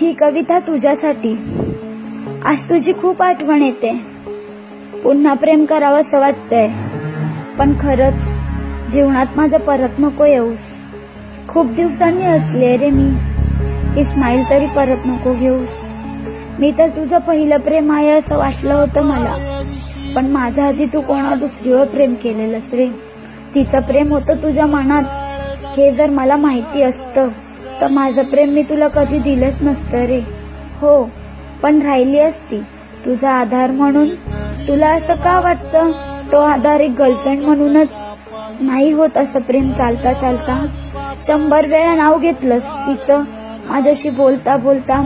ही कविता तुझ्यासाठी. आज तुझी खूप आठवण येते. पुन्हा प्रेम करावंसं वाटतंय, पण खरंच जीवनात माझं परत नको येऊस. खूप दिवसांनी हसले रे मी, ही स्माईल तरी परत नको घेऊस. मी तर तुझं पहिलं प्रेम आहे असं वाटलं होतं मला, पण माझ्या आधी तू कोणा दुसरीवर प्रेम केलेलंस रे. तिचं प्रेम होतं तुझ्या मनात. हे जर मला माहिती असतं तर माझं प्रेम मी तुला कधी दिलंच नसतं रे. हो, पण राहिली असती तुझा आधार म्हणून. तुला असं का वाटतं तो आधार एक गर्लफ्रेंड म्हणूनच नाही होत असं प्रेम चालता चालता? 100 वेळा नाव घेतलंस तिचं माझ्याशी बोलता बोलता.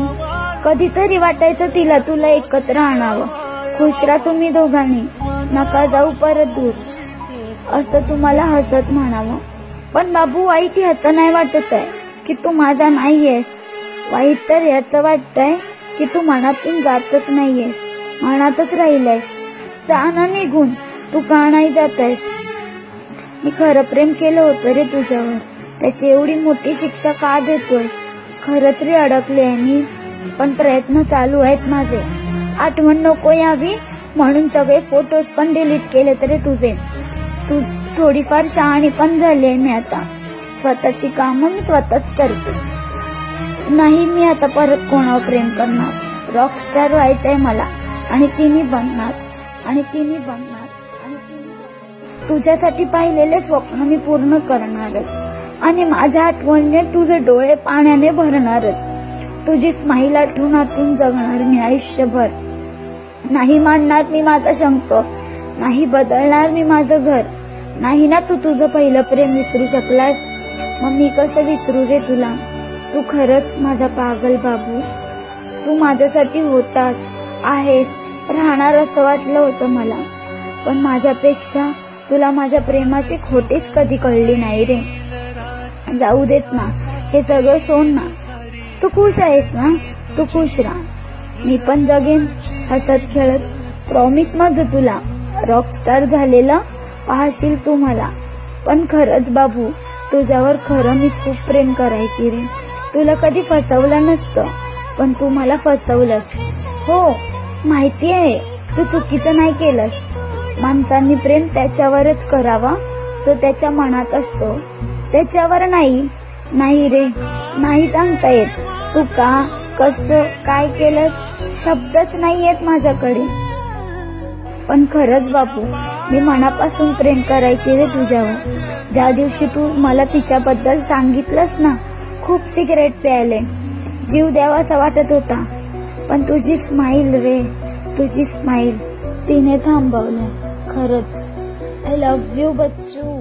कधीतरी वाटायचं तिला तुला एकत्र आणावं. खुश राहा तुम्ही दोघांनी, नका जाऊ परत दूर, असं तुम्हाला हसत म्हणावं. पण बाबू, वाईट ह्याचं नाही वाटत आहे की तू माझा नाहीयेस. वाईट तर ह्याचं वाटतंय की तू मनातून जातच नाहीयेस, मनातच राहिलायस. जा ना निघून, तू का नाही जातायस? मी खरं प्रेम केलं होतं रे तुझ्यावर, त्याची एवढी मोठी शिक्षा का देतोयस? खरंच रे अडकले आहे मी, पण प्रयत्न चालू आहेत माझे. आठवण नको यावी म्हणून सगळे फोटोज पण डिलीट केले तरी तुझे. तू थोडीफार शहाणी पण झाली आहे मी आता. स्वतःची कामं मी स्वतःच करते. नाही, मी आता परत कोणावर प्रेम करणार. रॉकस्टार व्हायचंय मला, आणि तिने बनणार. तुझ्यासाठी पाहिलेले स्वप्न मी पूर्ण करणारच, आणि माझ्या आठवणीने तुझे डोळे पाण्याने भरणारच. तुझी स्माईल आठवून जगणार मी आयुष्यभर. नाही मांडणार मी माझा शंक, नाही बदलणार मी माझं घर. नाही ना तू तुझं पहिलं प्रेम विसरू शकलास, मग मी कसं विसरू रे तुला? तू खरंच माझा पागल बाबू. तू माझ्यासाठी होतास, आहेस, राहणार असं वाटलं होतं मला, पण माझ्यापेक्षा तुला माझ्या प्रेमाची खोटीच कधी कळली नाही रे. जाऊ देत ना, हे सगळं सोड ना. तू खुश आहेस ना? तू खुश राहा, मी पण जगेन हसत खेळत. प्रॉमिस माझं तुला. रॉकस्टार झालेलं पाहशील तू मला. पण खरंच बाबू, तुझ्यावर खरं मी खूप प्रेम करायची रे. तुला कधी फसवलं नसतं, पण तू मला फसवलंस. हो, माहिती आहे, तू चुकीचं नाही केलंस. माणसांनी प्रेम त्याच्यावरच करावा जो त्याच्या मनात असतो, त्याच्यावर नाही. नाही रे, नाही सांगता येत. तू का, कसं, काय केलं शब्दच नाही येत माझ्याकडे. पण खरंच बापू, मी मनापासून प्रेम करायची रे तुझ्यावर. ज्या दिवशी तू मला तिच्याबद्दल सांगितलंस ना, खूप सिगरेट प्यायले, जीव द्यावासा वाटत होता. पण तुझी स्माईल रे, तुझी स्माईल, तिने थांबवलं. खरंच, आय लव्ह यू बच्चू.